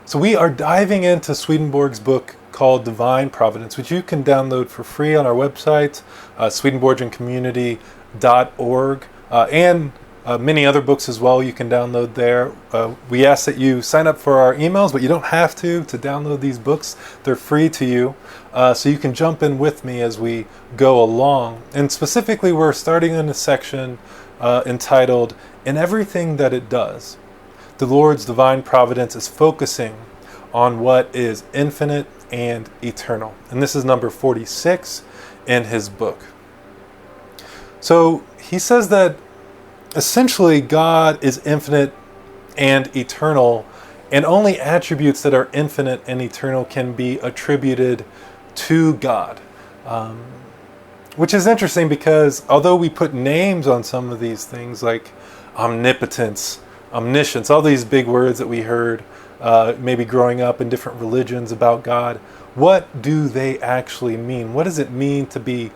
So we are diving into Swedenborg's book called Divine Providence, which you can download for free on our website, swedenborgiancommunity.org, and many other books as well you can download there. We ask that you sign up for our emails, but you don't have to download these books. They're free to you, so you can jump in with me as we go along. And specifically, we're starting in a section entitled, In Everything That It Does. The Lord's divine providence is focusing on what is infinite and eternal. And this is number 46 in his book. So he says that essentially God is infinite and eternal, and only attributes that are infinite and eternal can be attributed to God. Which is interesting because although we put names on some of these things like omnipotence, omniscience, all these big words that we heard maybe growing up in different religions about God, what do they actually mean? What does it mean to be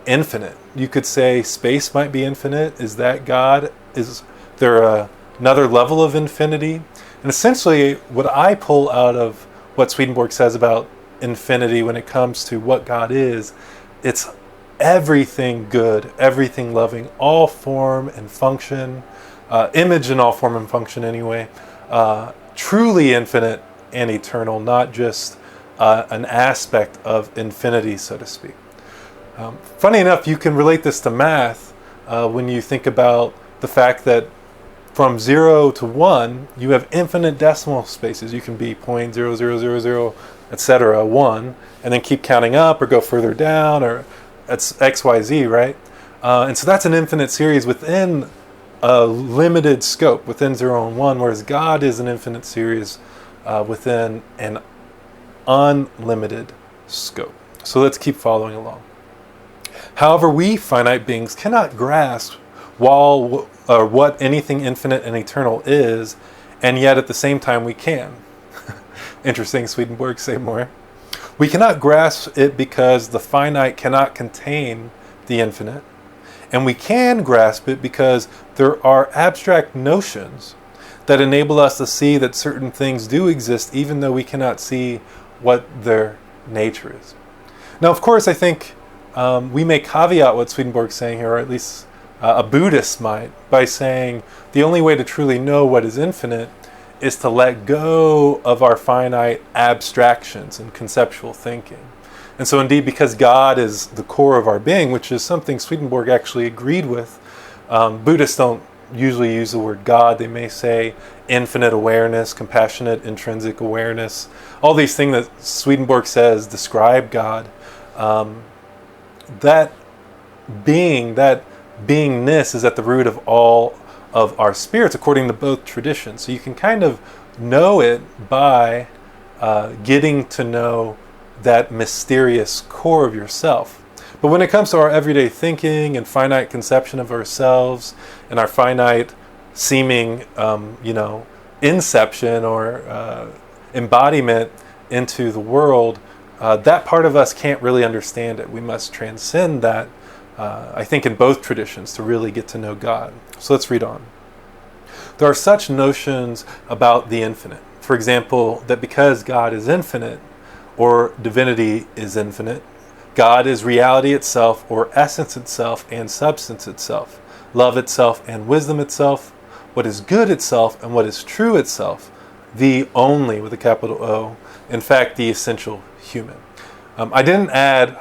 infinite? You could say space might be infinite. Is that God? Is there another level of infinity? And essentially what I pull out of what Swedenborg says about infinity when it comes to what God is, it's everything good, everything loving, all form and function, image in all form and function anyway, truly infinite and eternal, not just an aspect of infinity, so to speak. Funny enough, you can relate this to math when you think about the fact that from 0 to 1, you have infinite decimal spaces. You can be 0.0000, etc., 1, and then keep counting up or go further down, or it's XYZ, right? And so that's an infinite series within a limited scope, within 0 and 1, whereas God is an infinite series within an unlimited scope. So let's keep following along. However, we finite beings cannot grasp what anything infinite and eternal is, and yet at the same time we can. Interesting, Swedenborg, say more. We cannot grasp it because the finite cannot contain the infinite, and we can grasp it because there are abstract notions that enable us to see that certain things do exist even though we cannot see what their nature is. Now, of course, I think we may caveat what Swedenborg's saying here, or at least a Buddhist might, by saying the only way to truly know what is infinite is to let go of our finite abstractions and conceptual thinking. And so indeed, because God is the core of our being, which is something Swedenborg actually agreed with, Buddhists don't usually use the word God. They may say infinite awareness, compassionate intrinsic awareness, all these things that Swedenborg says describe God. That beingness is at the root of all of our spirits, according to both traditions. So you can kind of know it by getting to know that mysterious core of yourself. But when it comes to our everyday thinking and finite conception of ourselves and our finite seeming, inception or embodiment into the world, that part of us can't really understand it. We must transcend that, I think, in both traditions to really get to know God. So let's read on. There are such notions about the infinite. For example, that because God is infinite, or divinity is infinite, God is reality itself, or essence itself and substance itself, love itself and wisdom itself, what is good itself and what is true itself, the only, with a capital O, in fact, the essential human. I didn't add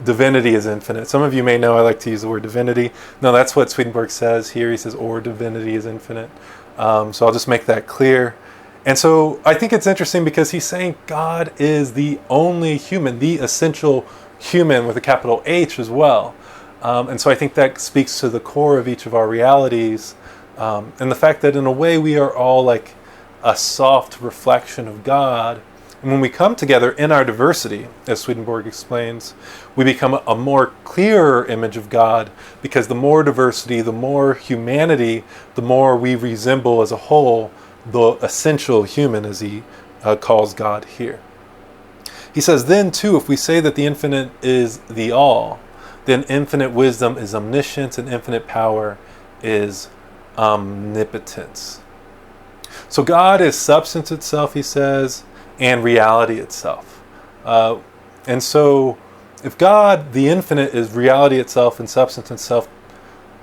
divinity is infinite. Some of you may know I like to use the word divinity. No, that's what Swedenborg says here. He says, or divinity is infinite. So I'll just make that clear. And so I think it's interesting because he's saying God is the only human, the essential human, with a capital H as well. And so I think that speaks to the core of each of our realities, and the fact that in a way we are all like a soft reflection of God. And when we come together in our diversity, as Swedenborg explains, we become a more clearer image of God, because the more diversity, the more humanity, the more we resemble as a whole the essential human, as he calls God here. He says, then too, if we say that the infinite is the all, then infinite wisdom is omniscience and infinite power is omnipotence. So God is substance itself, he says, and reality itself. And so if God, the infinite, is reality itself and substance itself,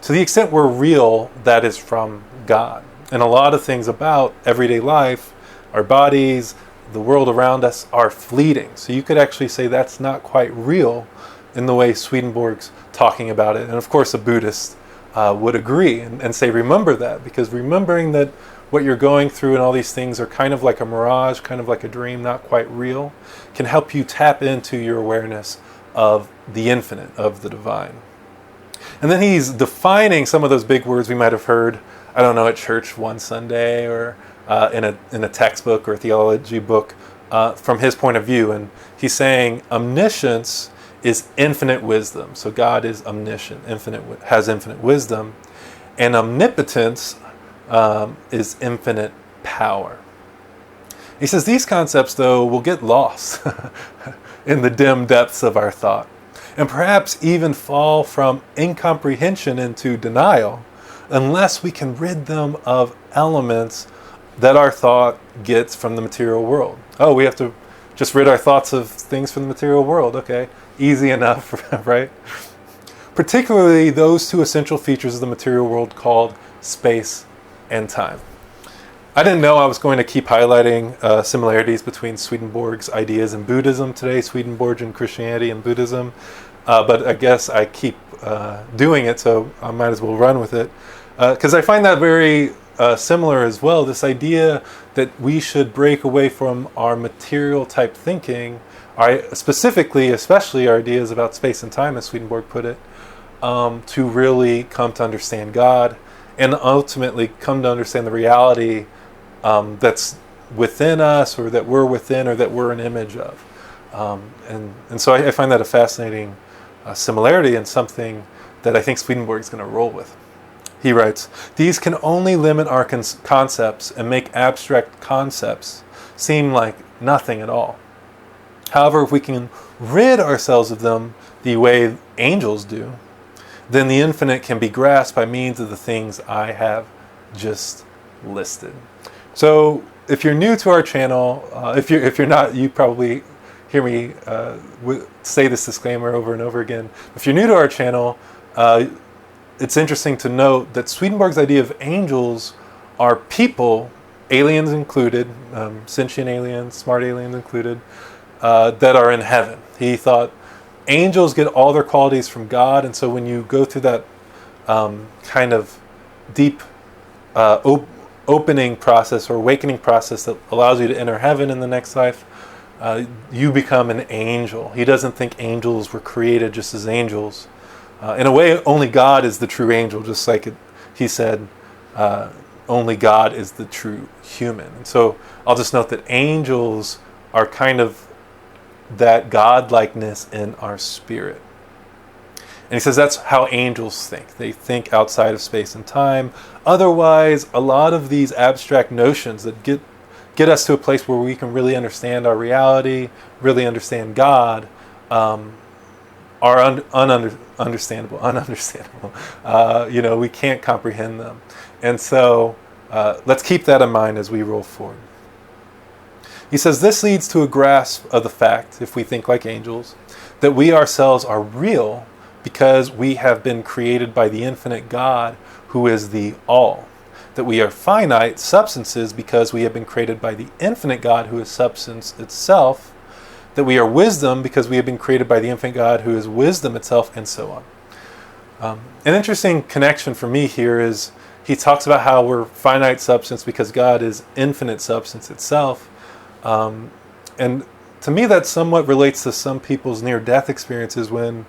to the extent we're real, that is from God. And a lot of things about everyday life, our bodies, the world around us, are fleeting. So you could actually say that's not quite real in the way Swedenborg's talking about it. And of course a Buddhist would agree and say remember that, because remembering that what you're going through and all these things are kind of like a mirage, kind of like a dream, not quite real, can help you tap into your awareness of the infinite, of the divine. And then he's defining some of those big words we might have heard, I don't know, at church one Sunday or in a textbook or a theology book from his point of view. And he's saying omniscience is infinite wisdom. So God is omniscient, has infinite wisdom. And omnipotence is infinite power. He says these concepts, though, will get lost in the dim depths of our thought, and perhaps even fall from incomprehension into denial, unless we can rid them of elements that our thought gets from the material world. Oh, we have to just rid our thoughts of things from the material world. Okay, easy enough, right? Particularly those two essential features of the material world called space and time. I didn't know I was going to keep highlighting similarities between Swedenborg's ideas and Buddhism today, Swedenborgian Christianity and Buddhism, but I guess I keep doing it, so I might as well run with it. Because I find that very similar as well, this idea that we should break away from our material type thinking, specifically, especially our ideas about space and time, as Swedenborg put it, to really come to understand God and ultimately come to understand the reality that's within us, or that we're within, or that we're an image of. And so I find that a fascinating similarity, and something that I think Swedenborg is going to roll with. He writes, "These can only limit our concepts and make abstract concepts seem like nothing at all. However, if we can rid ourselves of them the way angels do, then the infinite can be grasped by means of the things I have just listed." So if you're new to our channel, if you're not, you probably hear me say this disclaimer over and over again. If you're new to our channel, it's interesting to note that Swedenborg's idea of angels are people, aliens included, sentient aliens, smart aliens included, that are in heaven. He thought angels get all their qualities from God, and so when you go through that kind of deep opening process or awakening process that allows you to enter heaven in the next life, you become an angel. He doesn't think angels were created just as angels. In a way, only God is the true angel, just like he said, only God is the true human. And so I'll just note that angels are kind of that God-likeness in our spirit. And he says that's how angels think. They think outside of space and time. Otherwise, a lot of these abstract notions that get us to a place where we can really understand our reality, really understand God, are ununderstandable. We can't comprehend them. And so let's keep that in mind as we roll forward. He says this leads to a grasp of the fact, if we think like angels, that we ourselves are real because we have been created by the infinite God who is the all. That we are finite substances because we have been created by the infinite God who is substance itself. That we are wisdom because we have been created by the infinite God who is wisdom itself, and so on. An interesting connection for me here is he talks about how we're finite substance because God is infinite substance itself. And to me that somewhat relates to some people's near-death experiences when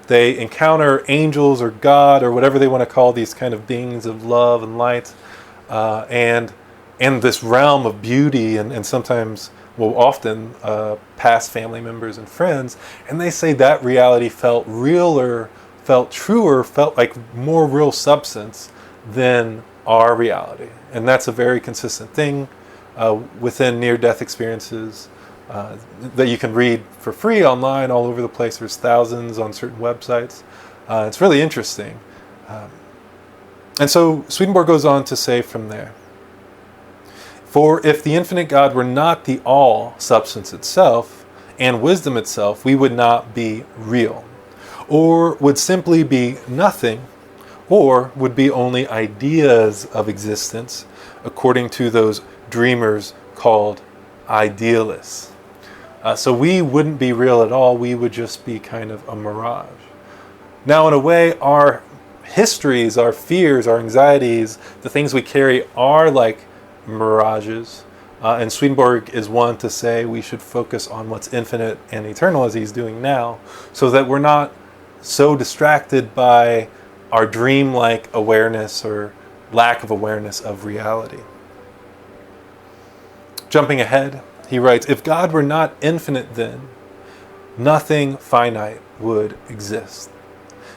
they encounter angels or God or whatever they want to call these kind of beings of love and light, and this realm of beauty, and sometimes, well, often past family members and friends, and they say that reality felt realer, felt truer, felt like more real substance than our reality. And that's a very consistent thing within near-death experiences that you can read for free online all over the place. There's thousands on certain websites. It's really interesting. And so Swedenborg goes on to say from there, For if the infinite God were not the all substance itself and wisdom itself, we would not be real, or would simply be nothing, or would be only ideas of existence, according to those dreamers called idealists. So we wouldn't be real at all, we would just be kind of a mirage. Now, in a way, our histories, our fears, our anxieties, the things we carry are like mirages. And Swedenborg is one to say we should focus on what's infinite and eternal, as he's doing now, so that we're not so distracted by our dream-like awareness or lack of awareness of reality. Jumping ahead, he writes, if God were not infinite, then nothing finite would exist.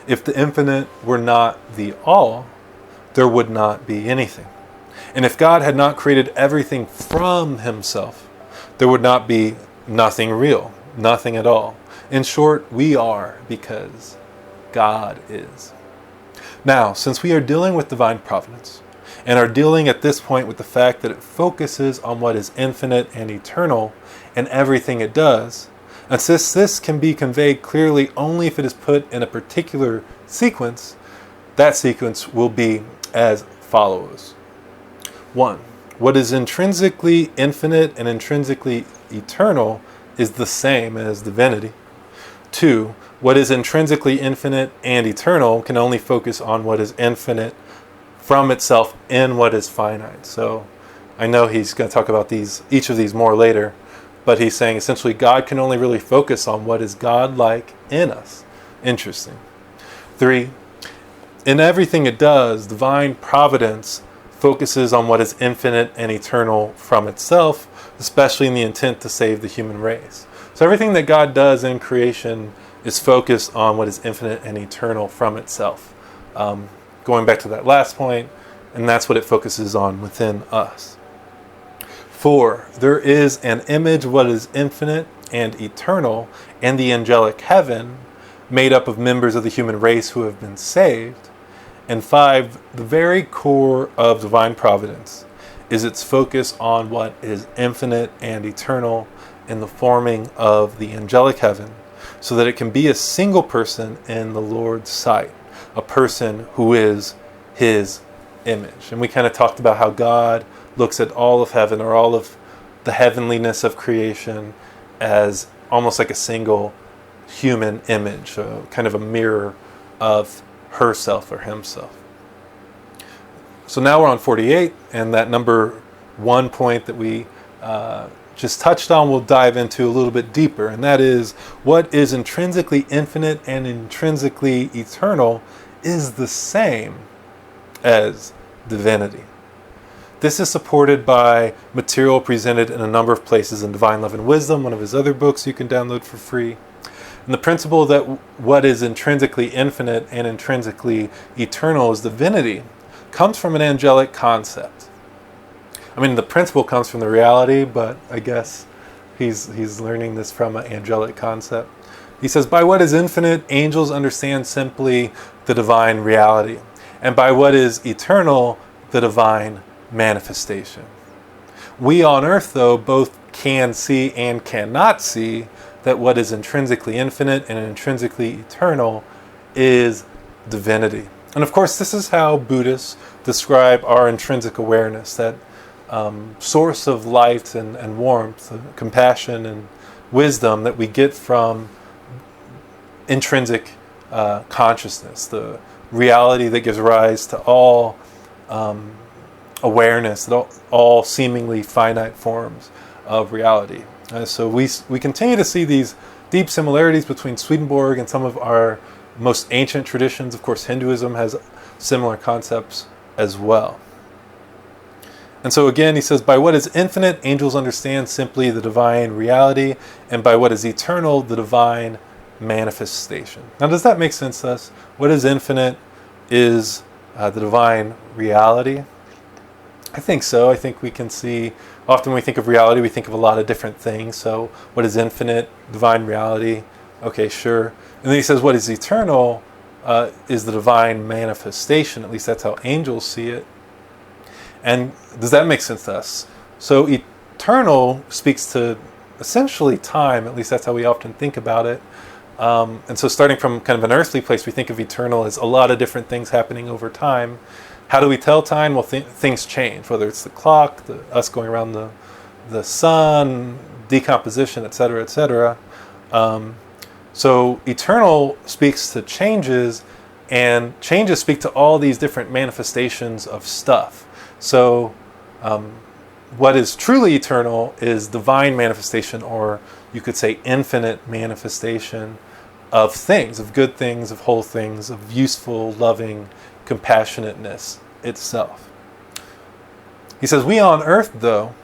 If the infinite were not the all, there would not be anything. And if God had not created everything from himself, there would not be nothing real, nothing at all. In short, we are because God is. Now, since we are dealing with divine providence, and are dealing at this point with the fact that it focuses on what is infinite and eternal in everything it does, and since this can be conveyed clearly only if it is put in a particular sequence, that sequence will be as follows. 1. What is intrinsically infinite and intrinsically eternal is the same as divinity. 2. What is intrinsically infinite and eternal can only focus on what is infinite from itself in what is finite. So I know he's going to talk about each of these more later, but he's saying essentially God can only really focus on what is God-like in us. Interesting. 3. In everything it does, divine providence focuses on what is infinite and eternal from itself, especially in the intent to save the human race. So everything that God does in creation is focused on what is infinite and eternal from itself. Going back to that last point, and that's what it focuses on within us. 4. There is an image of what is infinite and eternal in the angelic heaven, made up of members of the human race who have been saved. And 5. The very core of divine providence is its focus on what is infinite and eternal in the forming of the angelic heaven, so that it can be a single person in the Lord's sight, a person who is his image. And we kind of talked about how God looks at all of heaven, or all of the heavenliness of creation, as almost like a single human image, kind of a mirror of herself or himself. So now we're on 48, and that number 1 point that we just touched on, we'll dive into a little bit deeper, and that is what is intrinsically infinite and intrinsically eternal is the same as divinity. This is supported by material presented in a number of places in Divine Love and Wisdom, one of his other books you can download for free. And the principle that what is intrinsically infinite and intrinsically eternal is divinity comes from an angelic concept. I mean, the principle comes from the reality, but I guess he's learning this from an angelic concept. He says, by what is infinite, angels understand simply the divine reality. And by what is eternal, the divine manifestation. We on earth, though, both can see and cannot see that what is intrinsically infinite and intrinsically eternal is divinity. And of course, this is how Buddhists describe our intrinsic awareness, that source of light and warmth, compassion and wisdom that we get from intrinsic consciousness, the reality that gives rise to all awareness, all seemingly finite forms of reality. So we continue to see these deep similarities between Swedenborg and some of our most ancient traditions. Of course, Hinduism has similar concepts as well. And so again, he says, by what is infinite, angels understand simply the divine reality, and by what is eternal, the divine manifestation. Now, does that make sense to us? What is infinite is the divine reality. I think so. I think we can see, often when we think of reality, we think of a lot of different things. So what is infinite? Divine reality. Okay, sure. And then he says what is eternal is the divine manifestation. At least that's how angels see it. And does that make sense to us? So eternal speaks to essentially time, at least that's how we often think about it. And so starting from kind of an earthly place, we think of eternal as a lot of different things happening over time. How do we tell time? Well, things change, whether it's the clock, us going around the sun, decomposition, et cetera, et cetera. So eternal speaks to changes, and changes speak to all these different manifestations of stuff. So what is truly eternal is divine manifestation, or you could say infinite manifestation of things, of good things, of whole things, of useful, loving, compassionateness itself. He says, we on earth, though,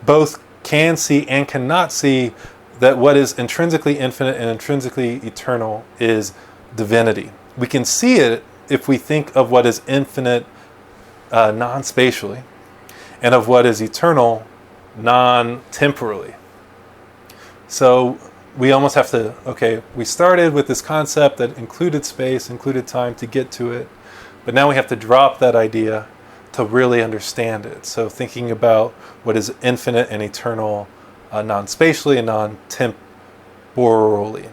both can see and cannot see that what is intrinsically infinite and intrinsically eternal is divinity. We can see it if we think of what is infinite non-spatially, and of what is eternal non-temporally. So we almost have to, okay, we started with this concept that included space, included time to get to it, but now we have to drop that idea to really understand it. So thinking about what is infinite and eternal non-spatially and non-temporally.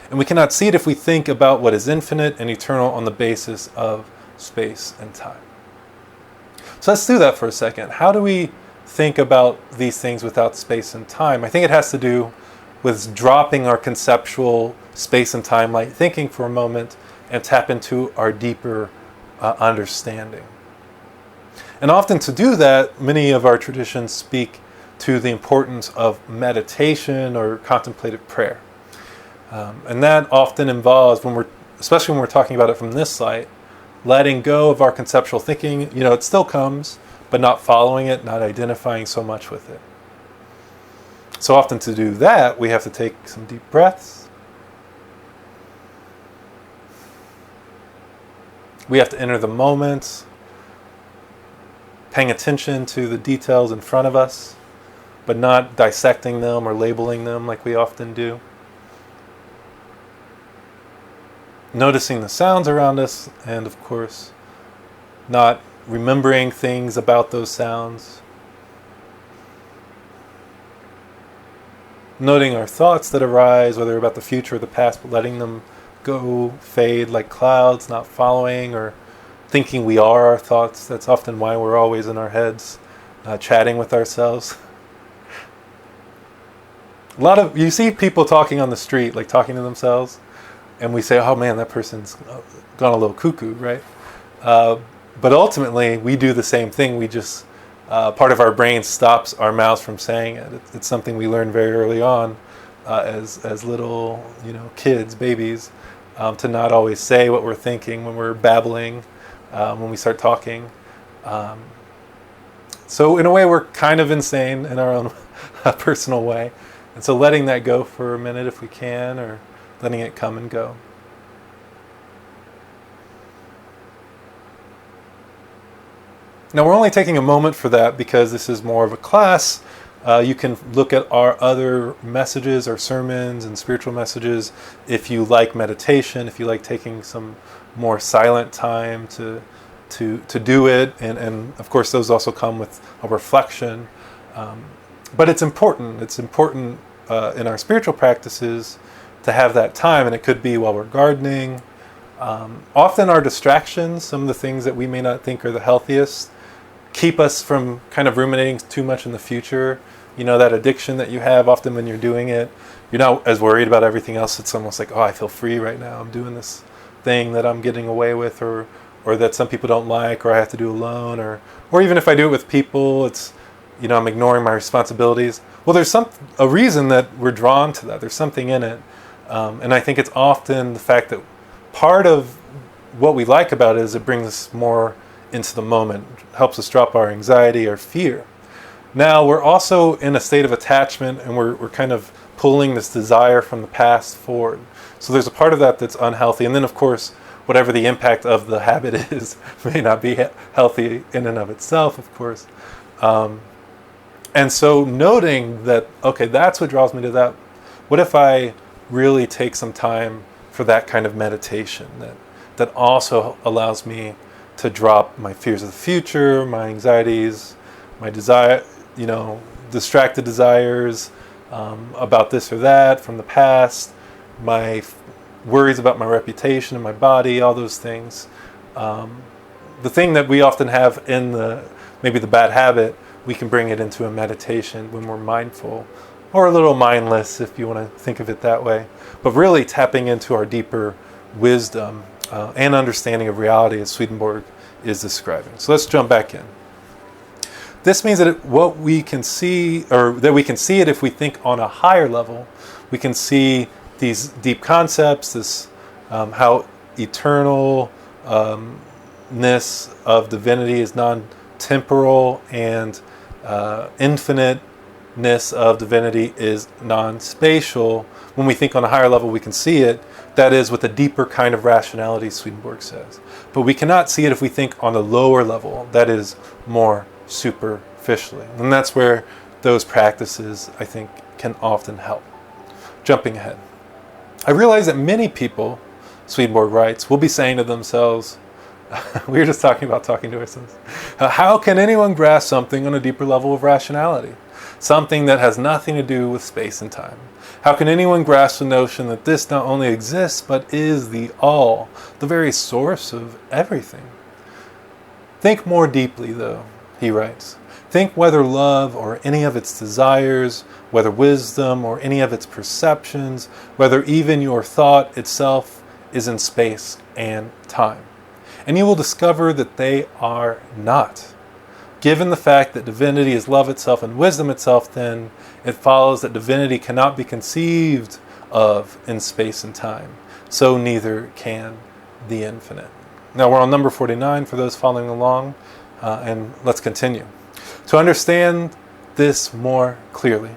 And we cannot see it if we think about what is infinite and eternal on the basis of space and time. So let's do that for a second. How do we think about these things without space and time? I think it has to do with dropping our conceptual space and time like thinking for a moment and tap into our deeper understanding. And often to do that, many of our traditions speak to the importance of meditation or contemplative prayer. And that often involves, especially when we're talking about it from this site, letting go of our conceptual thinking. It still comes, but not following it, not identifying so much with it. So often to do that, we have to take some deep breaths. We have to enter the moment, paying attention to the details in front of us, but not dissecting them or labeling them like we often do. Noticing the sounds around us, and of course, not remembering things about those sounds. Noting our thoughts that arise, whether about the future or the past, but letting them go, fade like clouds, not following or thinking we are our thoughts. That's often why we're always in our heads, chatting with ourselves. You see people talking on the street, like talking to themselves, and we say, oh man, that person's gone a little cuckoo, right? But ultimately, we do the same thing. We just, part of our brain stops our mouths from saying it. It's something we learn very early on as little, kids, babies, to not always say what we're thinking when we're babbling, when we start talking. So in a way, we're kind of insane in our own personal way. And so letting that go for a minute if we can, or letting it come and go. Now we're only taking a moment for that because this is more of a class. You can look at our other messages, our sermons and spiritual messages, if you like meditation, if you like taking some more silent time to do it. And of course those also come with a reflection. But it's important. It's important in our spiritual practices to have that time, and it could be while we're gardening. Often our distractions, some of the things that we may not think are the healthiest, keep us from kind of ruminating too much in the future. That addiction that you have, often when you're doing it, you're not as worried about everything else. It's almost like, oh, I feel free right now. I'm doing this thing that I'm getting away with, or that some people don't like, or I have to do alone, or even if I do it with people, it's, I'm ignoring my responsibilities. Well, there's a reason that we're drawn to that. There's something in it. And I think it's often the fact that part of what we like about it is it brings us more into the moment, helps us drop our anxiety or fear. Now, we're also in a state of attachment, and we're kind of pulling this desire from the past forward. So there's a part of that that's unhealthy. And then, of course, whatever the impact of the habit is may not be healthy in and of itself, of course. And so noting that, okay, that's what draws me to that. What if I really take some time for that kind of meditation that also allows me to drop my fears of the future, my anxieties, my distracted desires about this or that from the past, my worries about my reputation and my body, all those things. The thing that we often have in maybe the bad habit, we can bring it into a meditation when we're mindful, or a little mindless if you want to think of it that way. But really tapping into our deeper wisdom and understanding of reality, as Swedenborg is describing. So let's jump back in. This means that we can see it if we think on a higher level. We can see these deep concepts, this how eternalness of divinity is non-temporal, and infiniteness of divinity is non-spatial. When we think on a higher level, we can see it. That is with a deeper kind of rationality, Swedenborg says. But we cannot see it if we think on a lower level, that is more superficially. And that's where those practices, I think, can often help. Jumping ahead. I realize that many people, Swedenborg writes, will be saying to themselves, we were just talking about talking to ourselves, how can anyone grasp something on a deeper level of rationality? Something that has nothing to do with space and time. How can anyone grasp the notion that this not only exists, but is the all, the very source of everything? Think more deeply, though, he writes. Think whether love or any of its desires, whether wisdom or any of its perceptions, whether even your thought itself is in space and time. And you will discover that they are not. Given the fact that divinity is love itself and wisdom itself, then it follows that divinity cannot be conceived of in space and time. So neither can the infinite. Now we're on number 49 for those following along, and let's continue. To understand this more clearly,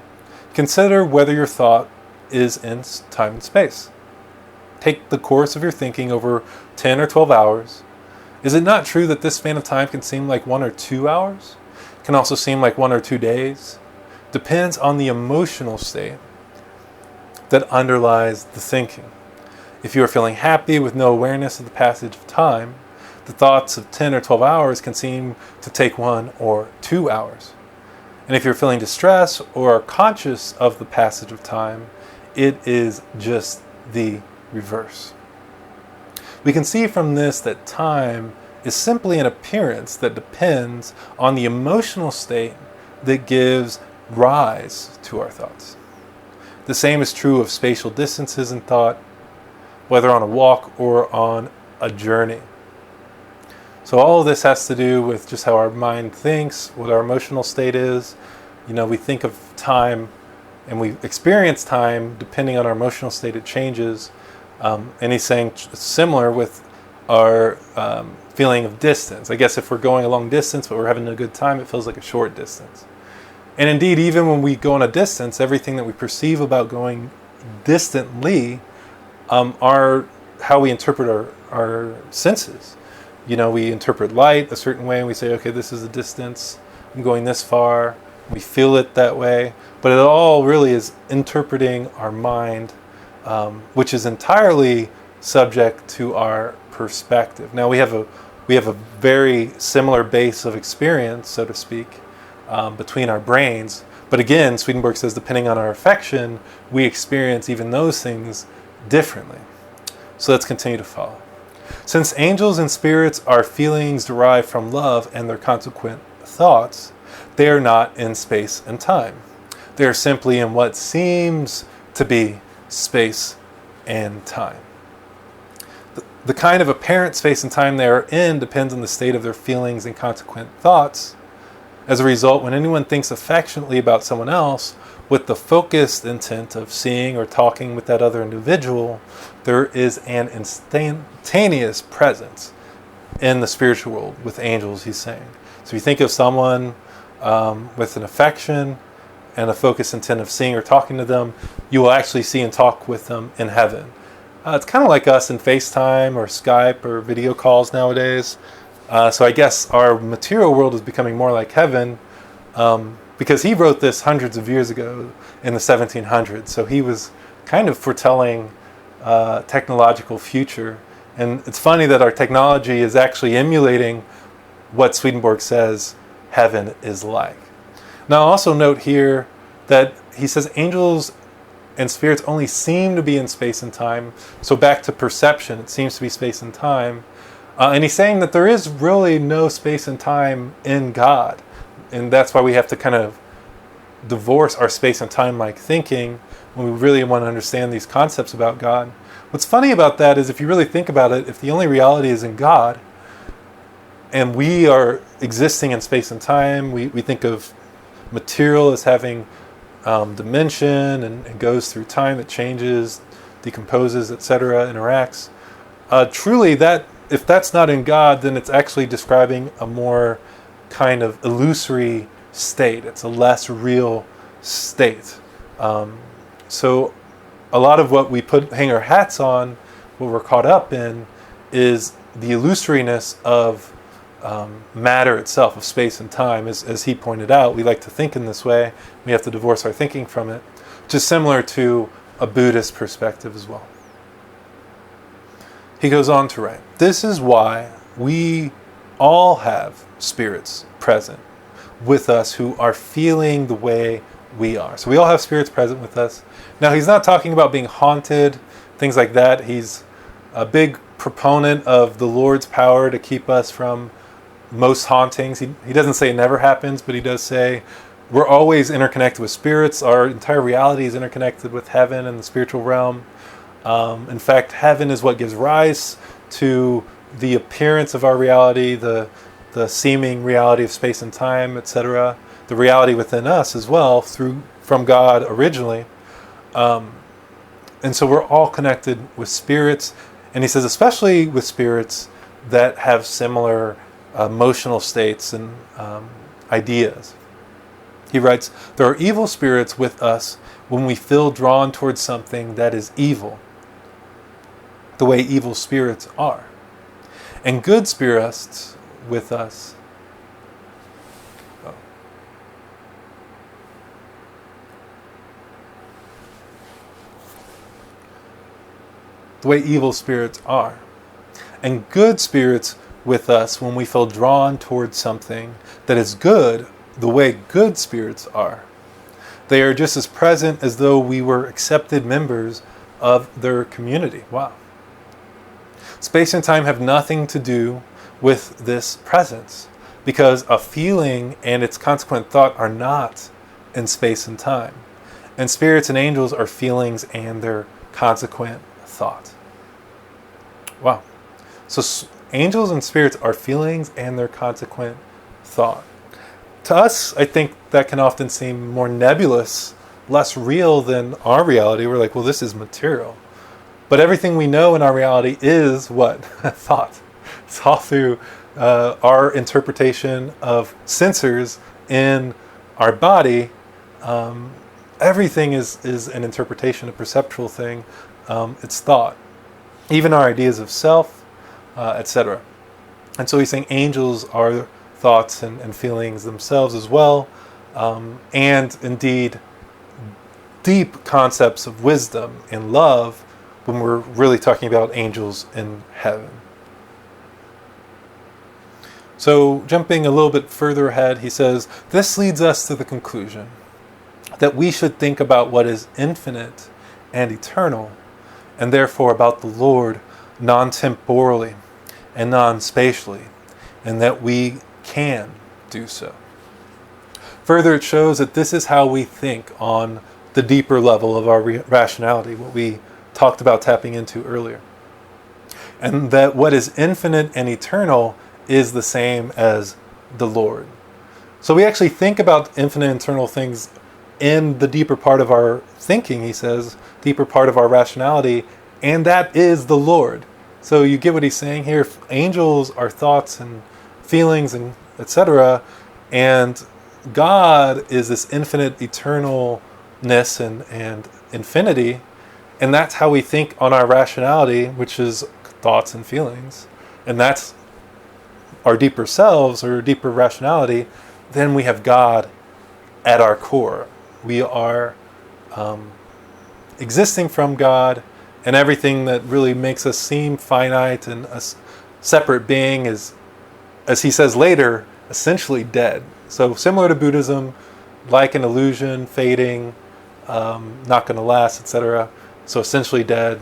consider whether your thought is in time and space. Take the course of your thinking over 10 or 12 hours. Is it not true that this span of time can seem like 1 or 2 hours? Can also seem like 1 or 2 days? Depends on the emotional state that underlies the thinking. If you are feeling happy with no awareness of the passage of time, the thoughts of 10 or 12 hours can seem to take 1 or 2 hours. And if you're feeling distress or are conscious of the passage of time, it is just the reverse. We can see from this that time is simply an appearance that depends on the emotional state that gives rise to our thoughts. The same is true of spatial distances in thought, whether on a walk or on a journey. So all of this has to do with just how our mind thinks, what our emotional state is. We think of time and we experience time depending on our emotional state, it changes. And he's saying similar with our feeling of distance. I guess if we're going a long distance but we're having a good time, it feels like a short distance. And indeed, even when we go on a distance, everything that we perceive about going distantly are how we interpret our senses. We interpret light a certain way and we say, okay, this is the distance, I'm going this far. We feel it that way. But it all really is interpreting our mind, which is entirely subject to our perspective. Now we have a very similar base of experience, so to speak, between our brains. But again, Swedenborg says, depending on our affection, we experience even those things differently. So let's continue to follow. Since angels and spirits are feelings derived from love and their consequent thoughts, they are not in space and time. They are simply in what seems to be space and time. The kind of apparent space and time they are in depends on the state of their feelings and consequent thoughts. As a result, when anyone thinks affectionately about someone else with the focused intent of seeing or talking with that other individual, there is an instantaneous presence in the spiritual world with angels, he's saying. So if you think of someone with an affection and a focused intent of seeing or talking to them, you will actually see and talk with them in heaven. It's kind of like us in FaceTime or Skype or video calls nowadays. So I guess our material world is becoming more like heaven, because he wrote this hundreds of years ago in the 1700s. So he was kind of foretelling technological future. And it's funny that our technology is actually emulating what Swedenborg says heaven is like. Now, I'll also note here that he says angels and spirits only seem to be in space and time. So back to perception, it seems to be space and time. And he's saying that there is really no space and time in God. And that's why we have to kind of divorce our space and time like thinking when we really want to understand these concepts about God. What's funny about that is if you really think about it, if the only reality is in God and we are existing in space and time, we think of material as having dimension and goes through time, it changes, decomposes, etc., interacts. Truly, that if that's not in God, then it's actually describing a more kind of illusory state. It's a less real state. So a lot of what we hang our hats on, what we're caught up in, is the illusoriness of matter itself, of space and time. As he pointed out, we like to think in this way. We have to divorce our thinking from it, which is similar to a Buddhist perspective as well. He goes on to write, this is why we all have spirits present with us who are feeling the way we are. So we all have spirits present with us. Now, he's not talking about being haunted, things like that. He's a big proponent of the Lord's power to keep us from most hauntings. He doesn't say it never happens, but he does say we're always interconnected with spirits. Our entire reality is interconnected with heaven and the spiritual realm. In fact, heaven is what gives rise to the appearance of our reality, the seeming reality of space and time, etc. The reality within us as well, from God originally. And so we're all connected with spirits. And he says, especially with spirits that have similar emotional states and ideas. He writes, there are evil spirits with us when we feel drawn towards something that is evil, the way evil spirits are. And good spirits with us the way evil spirits are. And good spirits with us when we feel drawn towards something that is good, the way good spirits are. They are just as present as though we were accepted members of their community. Wow. Space and time have nothing to do with this presence, because a feeling and its consequent thought are not in space and time. And spirits and angels are feelings and their consequent thought. Wow. So angels and spirits are feelings and their consequent thought. To us, I think that can often seem more nebulous, less real than our reality. We're like, well, this is material. But everything we know in our reality is what? Thought. It's all through our interpretation of sensors in our body. Everything is an interpretation, a perceptual thing. It's thought. Even our ideas of self, etc. And so he's saying angels are thoughts and feelings themselves as well. And indeed, deep concepts of wisdom and love when we're really talking about angels in heaven. So jumping a little bit further ahead, he says, this leads us to the conclusion that we should think about what is infinite and eternal, and therefore about the Lord non-temporally and non-spatially, and that we can do so. Further, it shows that this is how we think on the deeper level of our rationality, what we talked about tapping into earlier. And that what is infinite and eternal is the same as the Lord. So we actually think about infinite and eternal things in the deeper part of our thinking, he says, deeper part of our rationality, and that is the Lord. So you get what he's saying here. Angels are thoughts and feelings and etc. And God is this infinite eternalness and infinity. And that's how we think on our rationality, which is thoughts and feelings. And that's our deeper selves or deeper rationality. Then we have God at our core. We are existing from God, and everything that really makes us seem finite and a separate being is, as he says later, essentially dead. So similar to Buddhism, like an illusion, fading, not going to last, etc. So essentially dead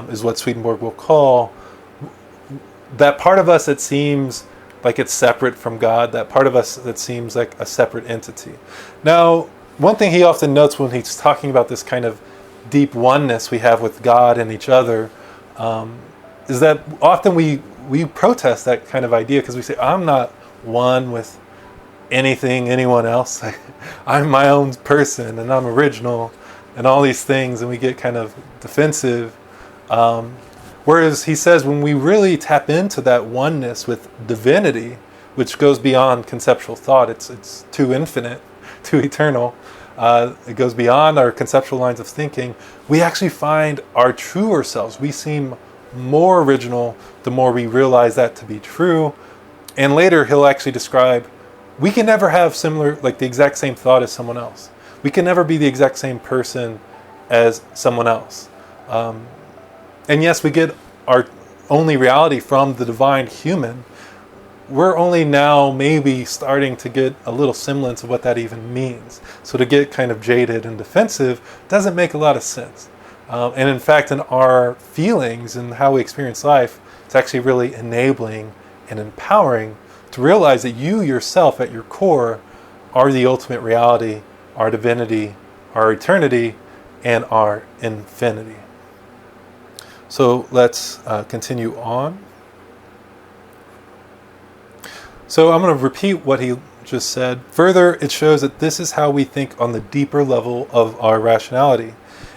is what Swedenborg will call that part of us that seems like it's separate from God, that part of us that seems like a separate entity. Now, one thing he often notes when he's talking about this kind of deep oneness we have with God and each other is that often we protest that kind of idea because we say, I'm not one with anyone else. I'm my own person and I'm original and all these things, and we get kind of defensive. Whereas he says when we really tap into that oneness with divinity, which goes beyond conceptual thought, it's too infinite, too eternal, it goes beyond our conceptual lines of thinking, we actually find our truer selves. We seem more original the more we realize that to be true. And later he'll actually describe, we can never have similar, like the exact same thought as someone else. We can never be the exact same person as someone else. And yes, we get our only reality from the divine human. We're only now maybe starting to get a little semblance of what that even means. So to get kind of jaded and defensive doesn't make a lot of sense. And in fact, in our feelings and how we experience life, it's actually really enabling and empowering to realize that you yourself at your core are the ultimate reality, our divinity, our eternity, and our infinity. So let's continue on. So I'm going to repeat what he just said. Further, it shows that this is how we think on the deeper level of our rationality,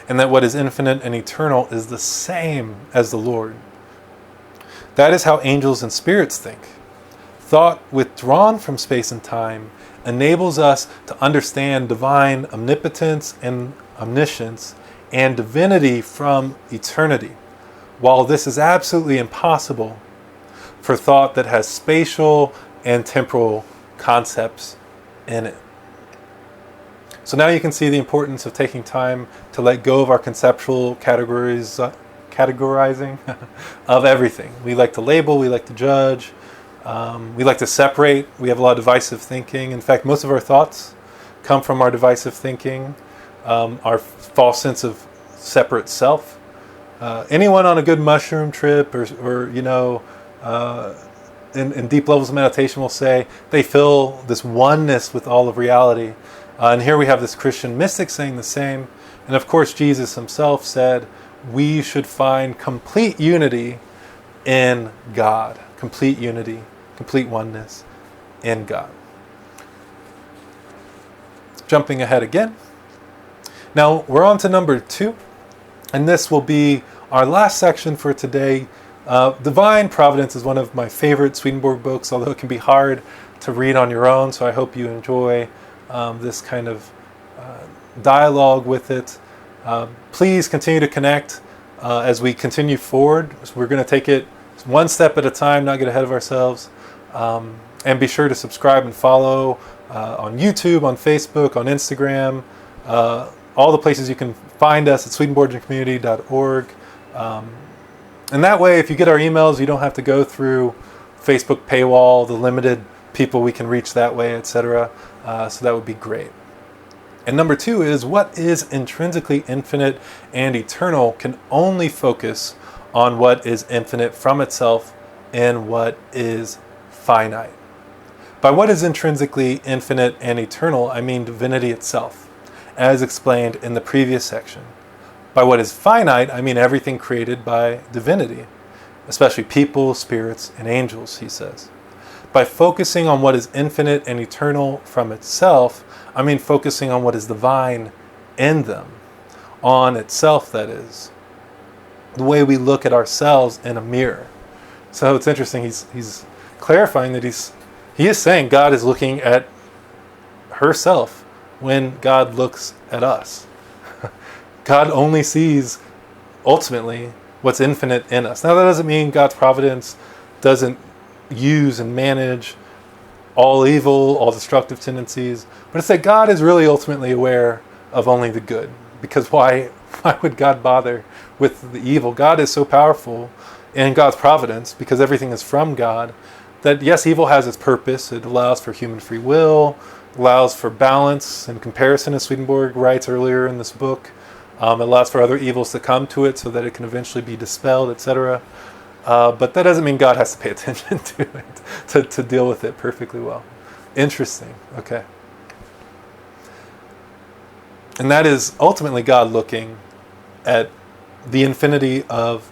and that what is infinite and eternal is the same as the Lord. That is how angels and spirits think. Thought withdrawn from space and time enables us to understand divine omnipotence and omniscience and divinity from eternity, while this is absolutely impossible for thought that has spatial and temporal concepts in it. So now you can see the importance of taking time to let go of our conceptual categorizing of everything. We like to label, we like to judge, we like to separate. We have a lot of divisive thinking. In fact, most of our thoughts come from our divisive thinking, our false sense of separate self. Anyone on a good mushroom trip or in deep levels of meditation will say they feel this oneness with all of reality. And here we have this Christian mystic saying the same. And of course, Jesus himself said we should find complete unity in God. Complete unity, complete oneness in God. Jumping ahead again. Now we're on to number 2. And this will be our last section for today. Divine Providence is one of my favorite Swedenborg books, although it can be hard to read on your own. So I hope you enjoy this kind of dialogue with it. Please continue to connect as we continue forward. So we're going to take it one step at a time, not get ahead of ourselves. And be sure to subscribe and follow on YouTube, on Facebook, on Instagram, all the places you can find us at swedenborgiancommunity.org. And that way, if you get our emails, you don't have to go through Facebook paywall, the limited people we can reach that way, etc. So that would be great. And number 2 is what is intrinsically infinite and eternal can only focus on what is infinite from itself and what is finite. By what is intrinsically infinite and eternal, I mean divinity itself, as explained in the previous section. By what is finite, I mean everything created by divinity, especially people, spirits, and angels, he says. By focusing on what is infinite and eternal from itself, I mean focusing on what is divine in them, on itself, that is. The way we look at ourselves in a mirror. So it's interesting, he's clarifying that he is saying God is looking at herself when God looks at us. God only sees, ultimately, what's infinite in us. Now, that doesn't mean God's providence doesn't use and manage all evil, all destructive tendencies, but it's that God is really ultimately aware of only the good. Because why would God bother with the evil? God is so powerful in God's providence, because everything is from God, that yes, evil has its purpose. It allows for human free will allows for balance and comparison, as Swedenborg writes earlier in this book. It allows for other evils to come to it so that it can eventually be dispelled, etc. But that doesn't mean God has to pay attention to it to deal with it perfectly well. Interesting. Okay. And that is ultimately God looking at the infinity of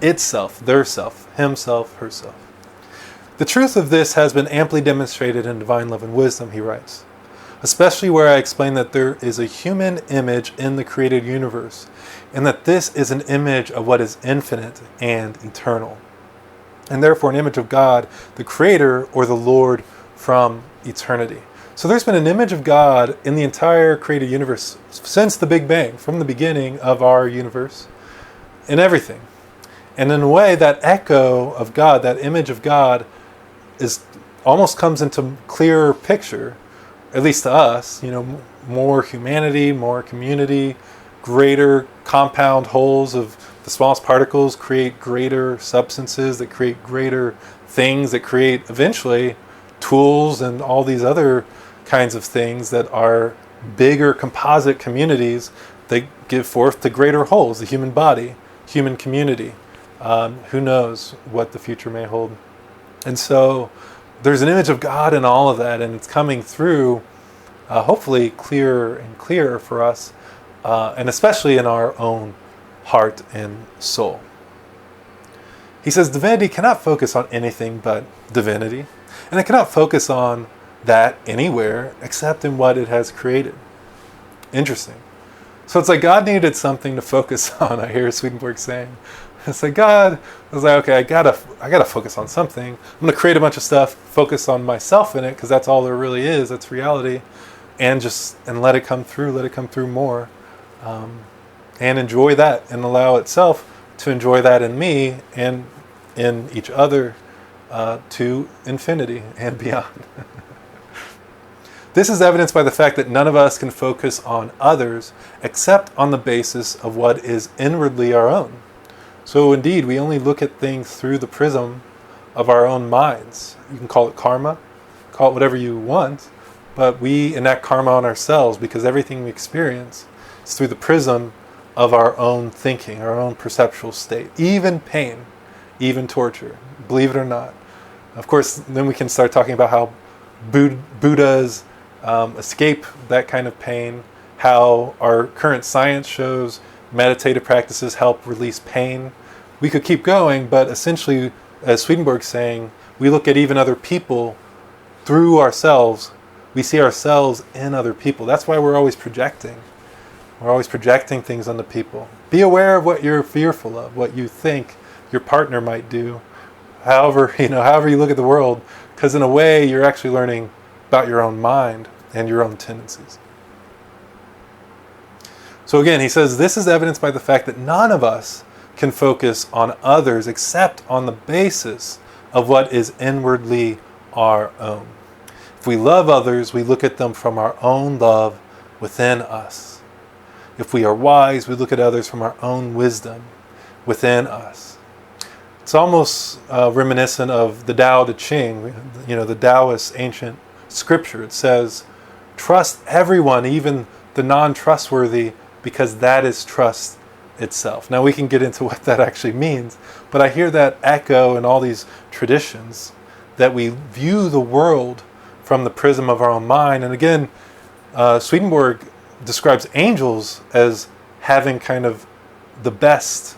itself, their self, himself, herself. The truth of this has been amply demonstrated in Divine Love and Wisdom, he writes, especially where I explain that there is a human image in the created universe, and that this is an image of what is infinite and eternal, and therefore an image of God, the Creator, or the Lord from eternity. So there's been an image of God in the entire created universe since the Big Bang, from the beginning of our universe, in everything. And in a way, that echo of God, that image of God, almost comes into clearer picture, at least to us, more humanity, more community, greater compound wholes of the smallest particles create greater substances that create greater things that create eventually tools and all these other kinds of things that are bigger composite communities that give forth to greater wholes, the human body, human community. Who knows what the future may hold. And so there's an image of God in all of that, and it's coming through hopefully clearer and clearer for us, and especially in our own heart and soul. He says divinity cannot focus on anything but divinity, and it cannot focus on that anywhere except in what it has created. Interesting. So it's like God needed something to focus on, I hear Swedenborg saying. It's like God was like, okay, I gotta focus on something. I'm gonna create a bunch of stuff, focus on myself in it, because that's all there really is. That's reality, and let it come through more, and enjoy that, and allow itself to enjoy that in me and in each other, to infinity and beyond. This is evidenced by the fact that none of us can focus on others except on the basis of what is inwardly our own. So indeed, we only look at things through the prism of our own minds. You can call it karma, call it whatever you want, but we enact karma on ourselves because everything we experience is through the prism of our own thinking, our own perceptual state. Even pain, even torture, believe it or not. Of course, then we can start talking about how Buddhas escape that kind of pain, how our current science shows meditative practices help release pain. We could keep going, but essentially, as Swedenborg's saying, we look at even other people through ourselves. We see ourselves in other people. That's why we're always projecting. We're always projecting things onto people. Be aware of what you're fearful of, what you think your partner might do. However you look at the world, because in a way, you're actually learning about your own mind and your own tendencies. So again, he says, this is evidenced by the fact that none of us can focus on others except on the basis of what is inwardly our own. If we love others, we look at them from our own love within us. If we are wise, we look at others from our own wisdom within us. It's almost reminiscent of the Tao Te Ching, the Taoist ancient scripture. It says, trust everyone, even the non-trustworthy, because that is trust itself. Now we can get into what that actually means, but I hear that echo in all these traditions, that we view the world from the prism of our own mind. And again, Swedenborg describes angels as having kind of the best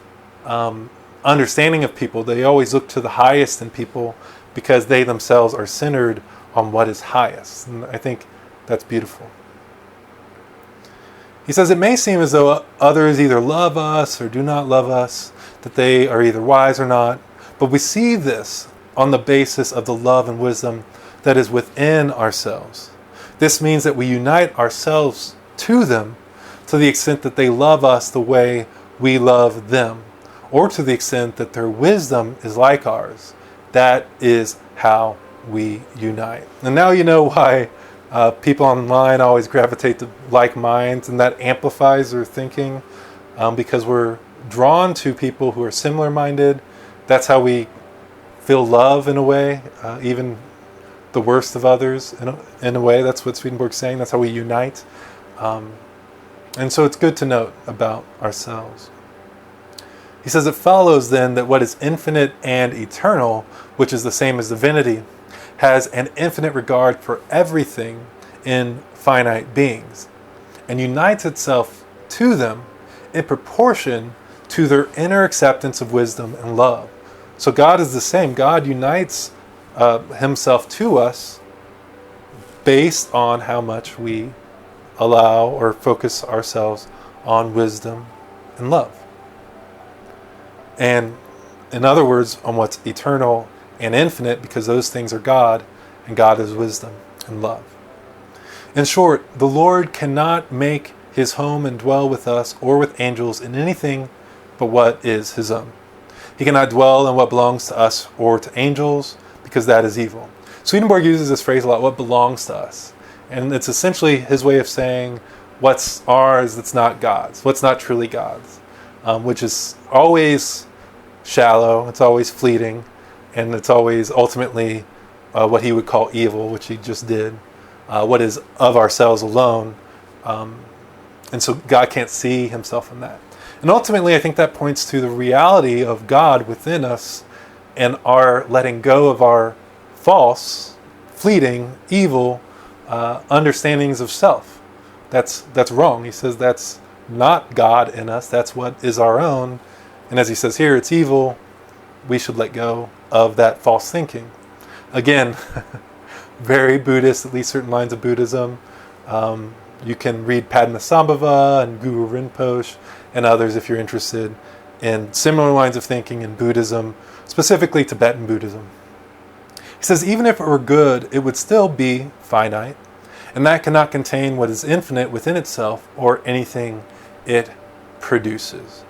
understanding of people. They always look to the highest in people because they themselves are centered on what is highest. And I think that's beautiful. He says, it may seem as though others either love us or do not love us, that they are either wise or not, but we see this on the basis of the love and wisdom that is within ourselves. This means that we unite ourselves to them to the extent that they love us the way we love them, or to the extent that their wisdom is like ours. That is how we unite. And now you know why people online always gravitate to like minds, and that amplifies their thinking, because we're drawn to people who are similar minded. That's how we feel love in a way, even the worst of others in a way. That's what Swedenborg's saying. That's how we unite. And so it's good to note about ourselves. He says, it follows then that what is infinite and eternal, which is the same as divinity, has an infinite regard for everything in finite beings, and unites itself to them in proportion to their inner acceptance of wisdom and love. So God is the same. God unites himself to us based on how much we allow or focus ourselves on wisdom and love. And in other words, on what's eternal and infinite, because those things are God, and God is wisdom and love. In short, the Lord cannot make his home and dwell with us or with angels in anything but what is his own. He cannot dwell in what belongs to us or to angels, because that is evil. Swedenborg uses this phrase a lot, what belongs to us. And it's essentially his way of saying what's ours that's not God's, what's not truly God's, which is always shallow, it's always fleeting, and it's always ultimately what he would call evil, which he just did, what is of ourselves alone. And so God can't see himself in that. And ultimately, I think that points to the reality of God within us and our letting go of our false, fleeting, evil understandings of self. That's wrong. He says that's not God in us. That's what is our own. And as he says here, it's evil. We should let go of that false thinking. Again, very Buddhist, at least certain lines of Buddhism. You can read Padmasambhava and Guru Rinpoche and others if you're interested in similar lines of thinking in Buddhism, specifically Tibetan Buddhism. He says, even if it were good, it would still be finite, and that cannot contain what is infinite within itself or anything it produces.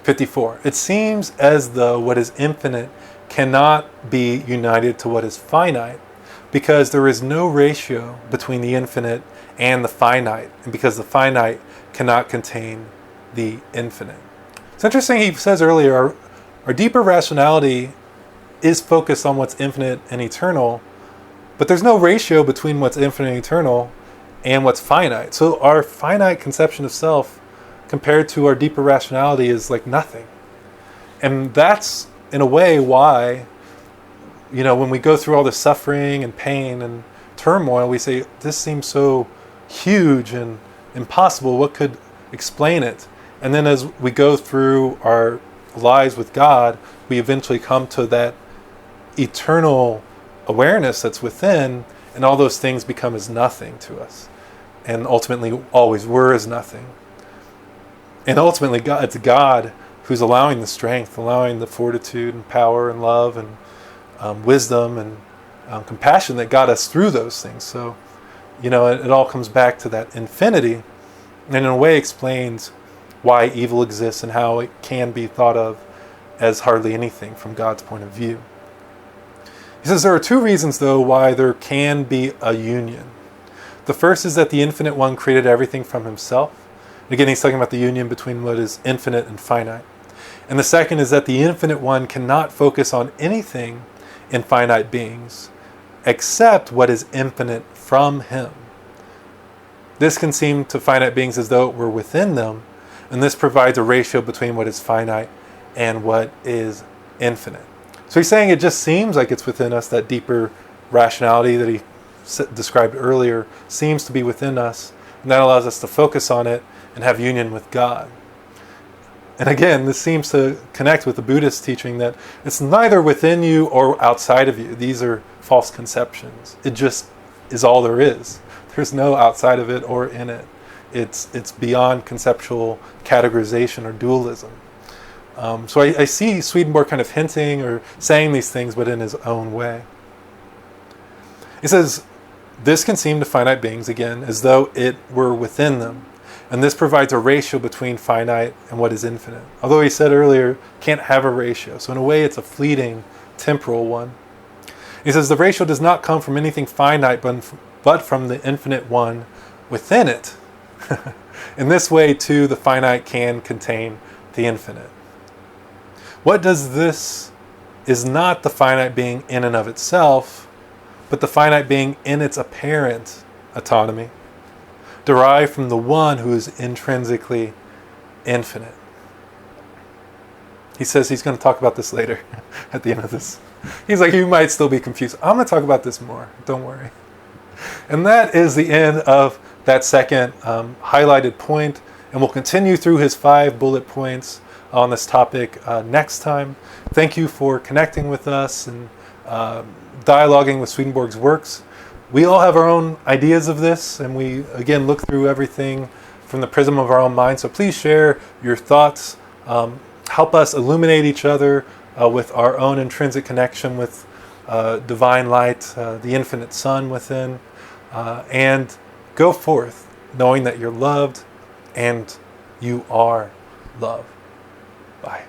54. It seems as though what is infinite cannot be united to what is finite, because there is no ratio between the infinite and the finite, and because the finite cannot contain the infinite. It's interesting, he says earlier, our deeper rationality is focused on what's infinite and eternal, but there's no ratio between what's infinite and eternal and what's finite. So our finite conception of self compared to our deeper rationality is like nothing. And that's, in a way, why, when we go through all this suffering and pain and turmoil, we say, this seems so huge and impossible. What could explain it? And then as we go through our lives with God, we eventually come to that eternal awareness that's within, and all those things become as nothing to us. And ultimately always were as nothing. And ultimately, it's God who's allowing the strength, allowing the fortitude and power and love and wisdom and compassion that got us through those things. So, it all comes back to that infinity, and in a way explains why evil exists and how it can be thought of as hardly anything from God's point of view. He says there are two reasons, though, why there can be a union. The first is that the Infinite One created everything from himself. Again, he's talking about the union between what is infinite and finite. And the second is that the Infinite One cannot focus on anything in finite beings except what is infinite from him. This can seem to finite beings as though it were within them, and this provides a ratio between what is finite and what is infinite. So he's saying it just seems like it's within us, that deeper rationality that he described earlier seems to be within us, and that allows us to focus on it and have union with God. And again, this seems to connect with the Buddhist teaching that it's neither within you or outside of you. These are false conceptions. It just is all there is. There's no outside of it or in it. It's beyond conceptual categorization or dualism. So I see Swedenborg kind of hinting or saying these things, but in his own way. He says, this can seem to finite beings, again, as though it were within them. And this provides a ratio between finite and what is infinite. Although he said earlier, can't have a ratio. So in a way, it's a fleeting, temporal one. He says the ratio does not come from anything finite, but from the Infinite One within it. In this way, too, the finite can contain the infinite. What does this is not the finite being in and of itself, but the finite being in its apparent autonomy, derived from the one who is intrinsically infinite. He says he's going to talk about this later at the end of this. He's like, you might still be confused. I'm going to talk about this more. Don't worry. And that is the end of that second highlighted point. And we'll continue through his 5 bullet points on this topic next time. Thank you for connecting with us and dialoguing with Swedenborg's works. We all have our own ideas of this, and we, again, look through everything from the prism of our own mind. So please share your thoughts. Help us illuminate each other with our own intrinsic connection with divine light, the infinite sun within, and go forth knowing that you're loved and you are love. Bye.